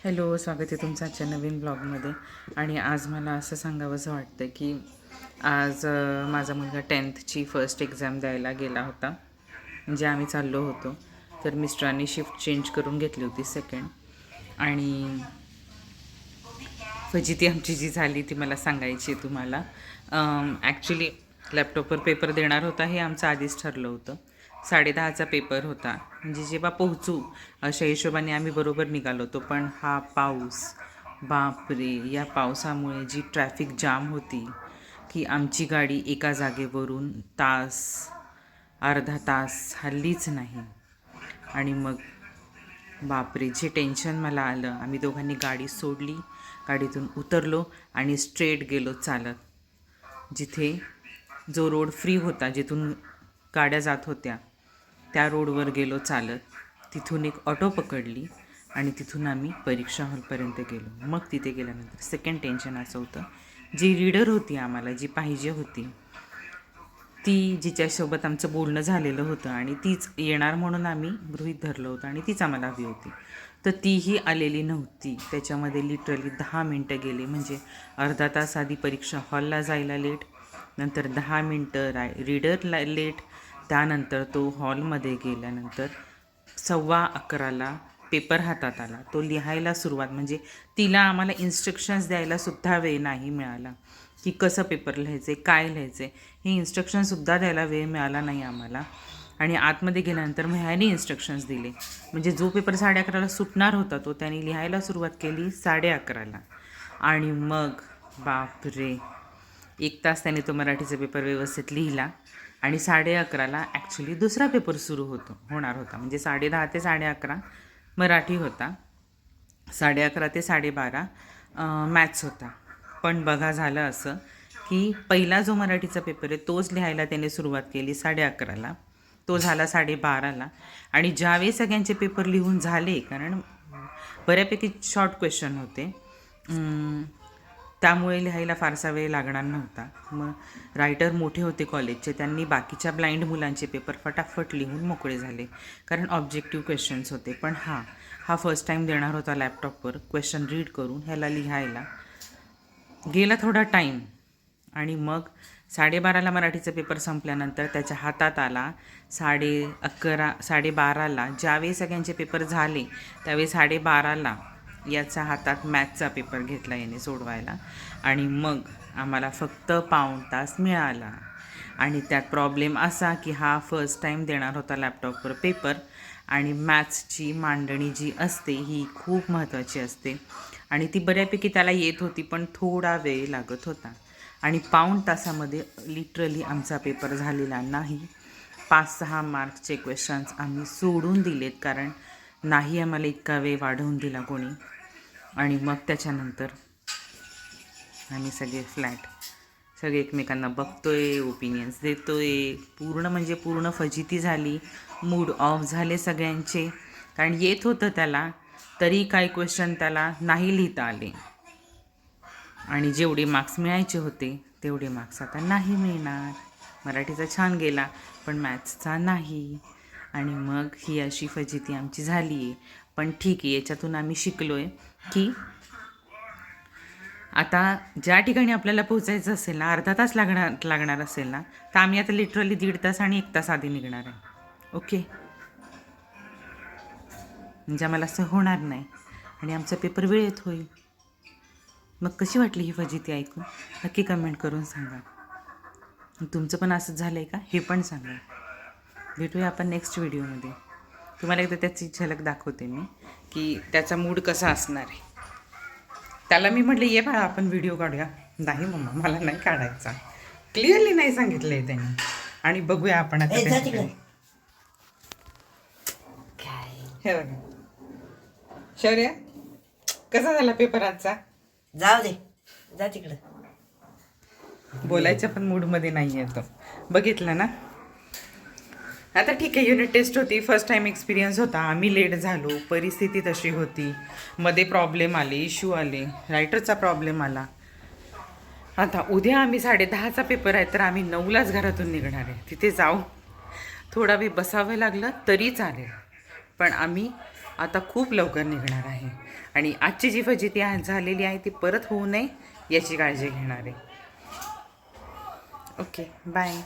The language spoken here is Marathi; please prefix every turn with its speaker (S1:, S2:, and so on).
S1: हॅलो, स्वागत आहे तुमचं आजच्या नवीन ब्लॉगमध्ये. आणि आज मला असं सांगावंसं वाटतं की आज माझा मुलगा 10th फर्स्ट एक्झाम द्यायला गेला होता. म्हणजे आम्ही चाललो होतो, तर मिस्टरांनी शिफ्ट चेंज करून घेतली होती सेकंड. आणि फजिती आमची जी झाली ती मला सांगायची आहे तुम्हाला. ॲक्च्युली लॅपटॉपवर पेपर देणार होता हे आमचं आधीच ठरलं होतं. 10:30चा पेपर होता, म्हणजे जेव्हा पोहोचू अशा हिशोबाने आम्ही बरोबर निघालो होतो. पण हा पाऊस, बापरे, या पावसामुळे जी ट्रॅफिक जाम होती की आमची गाडी एका जागेवरून तास, अर्धा तास हल्लीच नाही. आणि मग बापरे, जे टेन्शन मला आलं. आम्ही दोघांनी गाडी सोडली, गाडीतून उतरलो आणि स्ट्रेट गेलो चालत. जिथे जो रोड फ्री होता, जिथून गाड्या जात होत्या, त्या रोडवर गेलो चालत. तिथून एक ऑटो पकडली आणि तिथून आम्ही परीक्षा हॉलपर्यंत गेलो. मग तिथे गेल्यानंतर सेकंड टेन्शन असं होतं, जी रीडर होती आम्हाला, जी पाहिजे होती, ती जिच्यासोबत आमचं बोलणं झालेलं होतं आणि तीच येणार म्हणून आम्ही गृहीत धरलं होतं आणि तीच आम्हाला हवी होती, तर तीही आलेली नव्हती. त्याच्यामध्ये लिटरली 10 मिनटं गेले. म्हणजे अर्धा तास आधी परीक्षा हॉलला जायला लेट, नंतर 10 मिनटं रीडरला लेट, त्यानंतर तो हॉलमध्ये गेल्यानंतर 11:15ला पेपर हातात आला. तो लिहायला सुरुवात, म्हणजे तिला आम्हाला इन्स्ट्रक्शन्स द्यायलासुद्धा वेळ नाही मिळाला की कसं पेपर लिहायचं आहे, काय लिहायचं आहे, हे इन्स्ट्रक्शनसुद्धा द्यायला वेळ मिळाला नाही आम्हाला. आणि आतमध्ये गेल्यानंतर मग ह्याने इन्स्ट्रक्शन्स दिले. म्हणजे जो पेपर 11:30ला सुटणार होता तो त्याने लिहायला सुरुवात केली 11:30ला. आणि मग बापरे, 1 तास त्याने तो मराठीचा पेपर व्यवस्थित लिहिला. आणि 11:30ला ॲक्च्युली दुसरा पेपर सुरू होणार होता. म्हणजे 10:30 ते 11:30 मराठी होता, 11:30 ते 12:30 मॅथ्स होता. पण बघा, झालं असं की पहिला जो मराठीचा पेपर आहे तोच लिहायला त्याने सुरुवात केली 11:30ला, तो झाला 12:30ला. आणि ज्यावेळी सगळ्यांचे पेपर लिहून झाले, कारण बऱ्यापैकी शॉर्ट क्वेश्चन होते, त्यामुळे लिहायला फारसा वेळ लागणार नव्हता. मग रायटर मोठे होते कॉलेजचे, त्यांनी बाकीच्या ब्लाइंड मुलांचे पेपर फटाफट लिहून मोकळे झाले, कारण ऑब्जेक्टिव्ह क्वेश्चन्स होते. पण हा फर्स्ट टाईम देणार होता लॅपटॉपवर क्वेश्चन रीड करून, ह्याला लिहायला गेला थोडा टाईम. आणि मग 12:30ला मराठीचा पेपर संपल्यानंतर त्याच्या हातात आला 12:30ला. ज्यावेळी सगळ्यांचे पेपर झाले त्यावेळी 12:30ला याचा हातात मॅथ्सचा पेपर घेतला याने सोडवायला. आणि मग आम्हाला फक्त पाऊण तास मिळाला. आणि त्यात प्रॉब्लेम असा की हा फर्स्ट टाईम देणार होता लॅपटॉपवर पेपर, आणि मॅथ्सची मांडणी जी असते ही खूप महत्त्वाची असते आणि ती बऱ्यापैकी त्याला येत होती, पण थोडा वेळ लागत होता. आणि पाऊण तासामध्ये लिटरली आमचा पेपर झालेला नाही. 5-6 मार्क्सचे क्वेश्चन्स आम्ही सोडून दिलेत, कारण नाही आम्हाला इतका वेळ वाढवून दिला कोणी. आणि मग त्याच्यानंतर आम्ही सगळे फ्लॅट, सगळे एकमेकांना बघतोय, ओपिनियन्स देतोय. पूर्ण म्हणजे पूर्ण फजिती झाली, मूड ऑफ झाले सगळ्यांचे. कारण येत होतं त्याला, तरी काही क्वेश्चन त्याला नाही लिहिता आले. आणि जेवढे मार्क्स मिळायचे होते तेवढे मार्क्स आता नाही मिळणार. मराठीचा छान गेला पण मॅथ्सचा नाही. आणि मग ही अशी फजिती आमची झाली आहे. पण ठीक आहे, याच्यातून आम्ही शिकलो आहे की आता ज्या ठिकाणी आपल्याला पोचायचं असेल ना, अर्धा तास लागणार असेल ना, तर आम्ही आता लिटरली 1.5 तास आणि 1 तास आधी निघणार आहे. ओके, म्हणजे आम्हाला असं होणार नाही आणि आमचा पेपर वेळेत होईल. मग कशी वाटली ही फजिती ऐकून नक्की कमेंट करून सांगा. तुमचं पण असंच झालं आहे का हे पण सांगा. भेटूया आपण नेक्स्ट व्हिडिओमध्ये. तुम्हाला एकदा त्याची झलक दाखवते मी की त्याचा मूड कसा असणार आहे. त्याला मी म्हटलं ये बाळा आपण व्हिडिओ काढूया. नाही मम्मा, मला नाही काढायचा. क्लिअरली नाही सांगितलं आहे त्यांनी. आणि बघूया आपण आता हे बघा. शौर्य, कसा झाला पेपर आजचा?
S2: जाऊ दे, जा तिकडे.
S1: बोलायच्या पण मूडमध्ये नाही आहे तो. बघितलं ना. आता ठीक आहे, युनिट टेस्ट होती, फर्स्ट टाईम एक्सपिरियन्स होता, आम्ही लेट झालो, परिस्थिती तशी होती, मध्ये प्रॉब्लेम आले, इश्यू आले, रायटरचा प्रॉब्लेम आला. आता उद्या आम्ही 10:30चा पेपर आहे, तर आम्ही 9लाच घरातून निघणार आहे. तिथे जाऊ थोडा वेळ बसावं लागलं तरी चालेल, पण आम्ही आता खूप लवकर निघणार आहे आणि आजची जी फजिती झालेली आहे ती परत होऊ नये याची काळजी घेणार आहे. Okay bye.